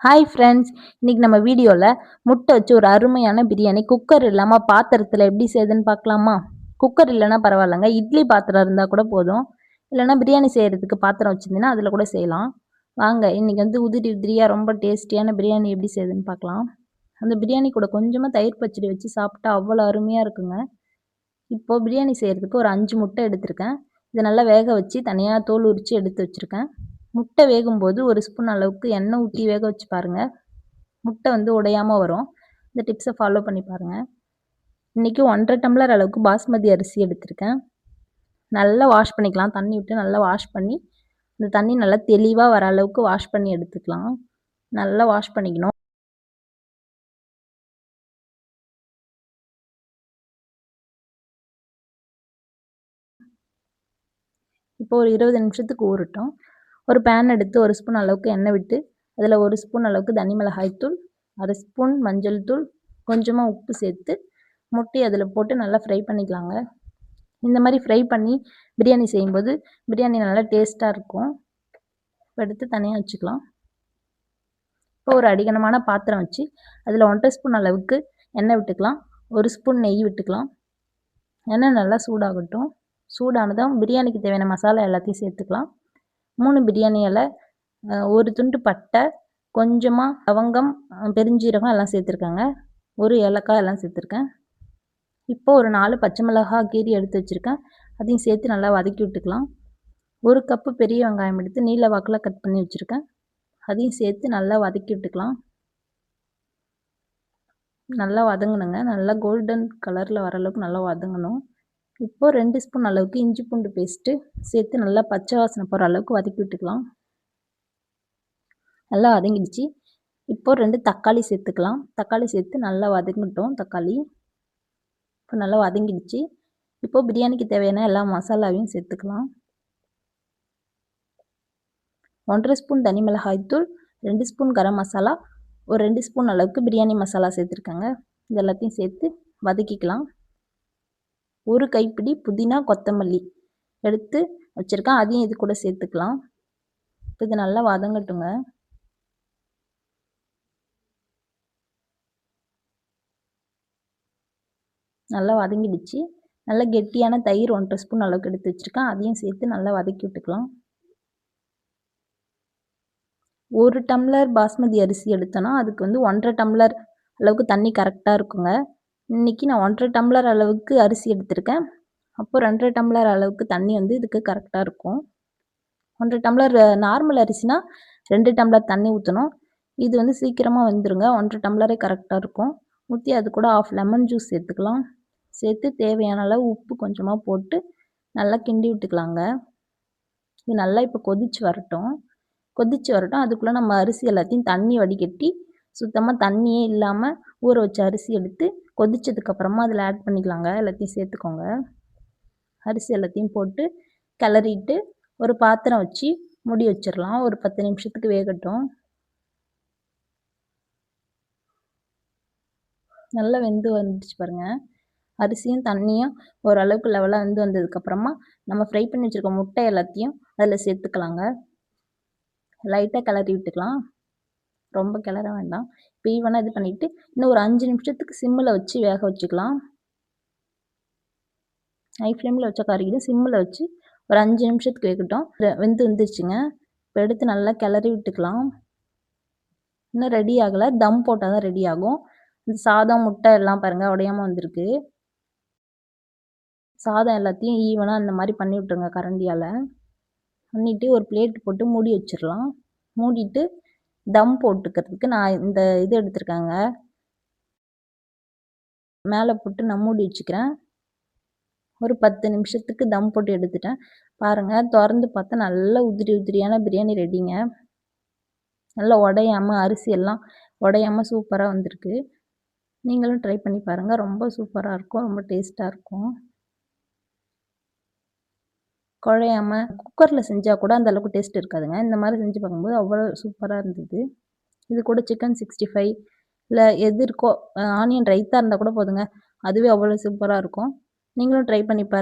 Hi friends, இன்னைக்கு நம்ம வீடியோவில் முட்டை வச்சு ஒரு அருமையான பிரியாணி குக்கர் இல்லாமல் பாத்திரத்தில் எப்படி செய்யுதுன்னு பார்க்கலாமா? குக்கர் இல்லைன்னா பரவாயில்லைங்க, இட்லி பாத்திரம் இருந்தால் கூட போதும். இல்லைன்னா பிரியாணி செய்கிறதுக்கு பாத்திரம் வச்சுருந்தீங்கன்னா அதில் கூட செய்யலாம். வாங்க இன்னைக்கு உதிரி உதிரியாக ரொம்ப டேஸ்டியான பிரியாணி எப்படி செய்யுதுன்னு பார்க்கலாம். அந்த பிரியாணி கூட கொஞ்சமாக தயிர் பச்சடி வச்சு சாப்பிட்டா அவ்வளோ அருமையாக இருக்குங்க. இப்போது பிரியாணி செய்கிறதுக்கு ஒரு 5 முட்டை எடுத்திருக்கேன். இதை நல்லா வேக வச்சு தனியாக தோல் உரித்து எடுத்து வச்சுருக்கேன். முட்டை வேகும்போது ஒரு ஸ்பூன் அளவுக்கு எண்ணெய் ஊற்றி வேக வச்சு பாருங்கள். முட்டை உடையாமல் வரும். இந்த டிப்ஸை ஃபாலோ பண்ணி பாருங்கள். இன்றைக்கி 1.5 டம்ளர் அளவுக்கு பாஸ்மதி அரிசி எடுத்திருக்கேன். நல்லா வாஷ் பண்ணிக்கலாம். தண்ணி விட்டு நல்லா வாஷ் பண்ணி இந்த தண்ணி நல்லா தெளிவாக வர அளவுக்கு வாஷ் பண்ணி எடுத்துக்கலாம். நல்லா வாஷ் பண்ணிக்கணும். இப்போ ஒரு 20 நிமிஷத்துக்கு ஊறட்டும். ஒரு பேன் எடுத்து 1 ஸ்பூன் அளவுக்கு எண்ணெய் விட்டு அதில் 1 ஸ்பூன் அளவுக்கு தனி மிளகாய் தூள், 1/2 ஸ்பூன் மஞ்சள் தூள், கொஞ்சமாக உப்பு சேர்த்து முட்டையை அதில் போட்டு நல்லா ஃப்ரை பண்ணிக்கலாங்க. இந்த மாதிரி ஃப்ரை பண்ணி பிரியாணி செய்யும்போது பிரியாணி நல்லா டேஸ்ட்டாக இருக்கும். எடுத்து தனியாக வச்சுக்கலாம். இப்போ ஒரு அடிகனமான பாத்திரம் வச்சு அதில் 1.5 ஸ்பூன் அளவுக்கு எண்ணெய் விட்டுக்கலாம். 1 ஸ்பூன் நெய் விட்டுக்கலாம். எண்ணெய் நல்லா சூடாகட்டும். சூடானதும் பிரியாணிக்கு தேவையான மசாலா எல்லாத்தையும் சேர்த்துக்கலாம். 3 பிரியாணி இலை, 1 துண்டு பட்டை, கொஞ்சமாக லவங்கம், பெருஞ்சீரகம் எல்லாம் சேர்த்துருக்கேங்க. 1 ஏலக்காய் எல்லாம் சேர்த்துருக்கேன். இப்போ ஒரு 4 பச்சை மிளகாய் கீரி எடுத்து வச்சுருக்கேன். அதையும் சேர்த்து நல்லா வதக்கி விட்டுக்கலாம். 1 கப்பு பெரிய வெங்காயம் எடுத்து நீல வாக்கில் கட் பண்ணி வச்சுருக்கேன். அதையும் சேர்த்து நல்லா வதக்கி விட்டுக்கலாம். நல்லா வதங்கணுங்க. நல்லா கோல்டன் கலரில் வர அளவுக்கு நல்லா வதங்கணும். இப்போது 2 ஸ்பூன் அளவுக்கு இஞ்சி பூண்டு பேஸ்ட்டு சேர்த்து நல்லா பச்சை வாசனை போகிற அளவுக்கு வதக்கி விட்டுக்கலாம். நல்லா வதங்கிடுச்சு. இப்போது 2 தக்காளி சேர்த்துக்கலாம். தக்காளி சேர்த்து நல்லா வதங்கட்டும். தக்காளி இப்போ நல்லா வதங்கிடுச்சு. இப்போது பிரியாணிக்கு தேவையான எல்லா மசாலாவையும் சேர்த்துக்கலாம். 1.5 ஸ்பூன் தனி மிளகாய் தூள், 2 ஸ்பூன் கரம் மசாலா, ஒரு 2 ஸ்பூன் அளவுக்கு பிரியாணி மசாலா சேர்த்துருக்காங்க. இது எல்லாத்தையும் சேர்த்து வதக்கிக்கலாம். 1 கைப்பிடி புதினா கொத்தமல்லி எடுத்து வச்சுருக்கேன். அதையும் இது கூட சேர்த்துக்கலாம். இது நல்லா வதங்கட்டுங்க. நல்லா வதங்கிடுச்சு. நல்லா கெட்டியான தயிர் 1.5 ஸ்பூன் அளவுக்கு எடுத்து வச்சுருக்கேன். அதையும் சேர்த்து நல்லா வதக்கி விட்டுக்கலாம். 1 டம்ளர் பாஸ்மதி அரிசி எடுத்தோன்னா அதுக்கு 1.5 டம்ளர் அளவுக்கு தண்ணி கரெக்டாக இருக்குங்க. இன்றைக்கி நான் 1.5 டம்ளர் அளவுக்கு அரிசி எடுத்திருக்கேன். அப்போது 2.5 டம்ளர் அளவுக்கு தண்ணி இதுக்கு கரெக்டாக இருக்கும். 1.5 டம்ளர் நார்மல் அரிசினா 2 டம்ளர் தண்ணி ஊற்றணும். இது சீக்கிரமாக வெந்துருங்க. 1.5 டம்ளரே கரெக்டாக இருக்கும். ஊற்றி அது கூட 1/2 லெமன் ஜூஸ் சேர்த்துக்கலாம். சேர்த்து தேவையான அளவு உப்பு கொஞ்சமாக போட்டு நல்லா கிண்டி விட்டுக்கலாங்க. இது நல்லா இப்போ கொதிச்சு வரட்டும். அதுக்குள்ளே நம்ம அரிசி எல்லாத்தையும் தண்ணி வடிகட்டி சுத்தமாக தண்ணியே இல்லாமல் ஊற வச்ச அரிசி எடுத்து கொதிச்சதுக்கப்புறமா அதில் ஆட் பண்ணிக்கலாங்க. எல்லாத்தையும் சேர்த்துக்கோங்க. அரிசி எல்லாத்தையும் போட்டு கிளறிட்டு ஒரு பாத்திரம் வச்சு மூடி வச்சிடலாம். ஒரு 10 நிமிஷத்துக்கு வேகட்டும். நல்லா வெந்து வந்துடுச்சு பாருங்கள். அரிசியும் தண்ணியும் ஓரளவுக்கு லெவலாக வந்ததுக்கப்புறமா நம்ம ஃப்ரை பண்ணி வச்சுருக்க முட்டை எல்லாத்தையும் அதில் சேர்த்துக்கலாங்க. லைட்டாக கிளறி விட்டுக்கலாம். ரொம்ப கிளற வேண்டாம். இப்போ ஈவனாக இது பண்ணிவிட்டு இன்னும் ஒரு 5 நிமிஷத்துக்கு சிம்மில் வச்சு வேக வச்சுக்கலாம். ஹை ஃப்ளேமில் வச்சா கறிக்கிடும். சிம்மில் வச்சு ஒரு 5 நிமிஷத்துக்கு வேகட்டும். வந்துருச்சுங்க. இப்போ எடுத்து நல்லா கிளறி விட்டுக்கலாம். இன்னும் ரெடி ஆகலை. தம் போட்டால் தான் ரெடி ஆகும். இந்த சாதம் முட்டை எல்லாம் பாருங்கள் உடையாமல் வந்திருக்கு. சாதம் எல்லாத்தையும் ஈவனாக இந்த மாதிரி பண்ணி விட்டுருங்க கரண்டியால். பண்ணிவிட்டு ஒரு பிளேட் போட்டு மூடி வச்சிடலாம். மூடிட்டு தம் போட்டுக்கிறதுக்கு நான் இந்த இது எடுத்துருக்கேங்க. மேலே போட்டு நான் மூடி வச்சுக்கிறேன். ஒரு 10 நிமிஷத்துக்கு தம் போட்டு எடுத்துட்டேன். பாருங்கள், திறந்து பார்த்தா நல்ல உதிரி உதிரியான பிரியாணி ரெடிங்க. நல்லா உடையாமல் அரிசி எல்லாம் உடையாமல் சூப்பராக வந்திருக்கு. நீங்களும் ட்ரை பண்ணி பாருங்கள். ரொம்ப சூப்பராக இருக்கும். ரொம்ப டேஸ்ட்டாக இருக்கும். குழையாமல் குக்கரில் செஞ்சால் கூட அந்தளவுக்கு டேஸ்ட் இருக்காதுங்க. இந்த மாதிரி செஞ்சு பார்க்கும்போது அவ்வளோ சூப்பராக இருந்தது. இது கூட சிக்கன் 65 இல்லை எது இருக்கோ, ஆனியன் ரைத்தா இருந்தால் கூட போதுங்க. அதுவே அவ்வளோ சூப்பராக இருக்கும். நீங்களும் ட்ரை பண்ணி பாருங்கள்.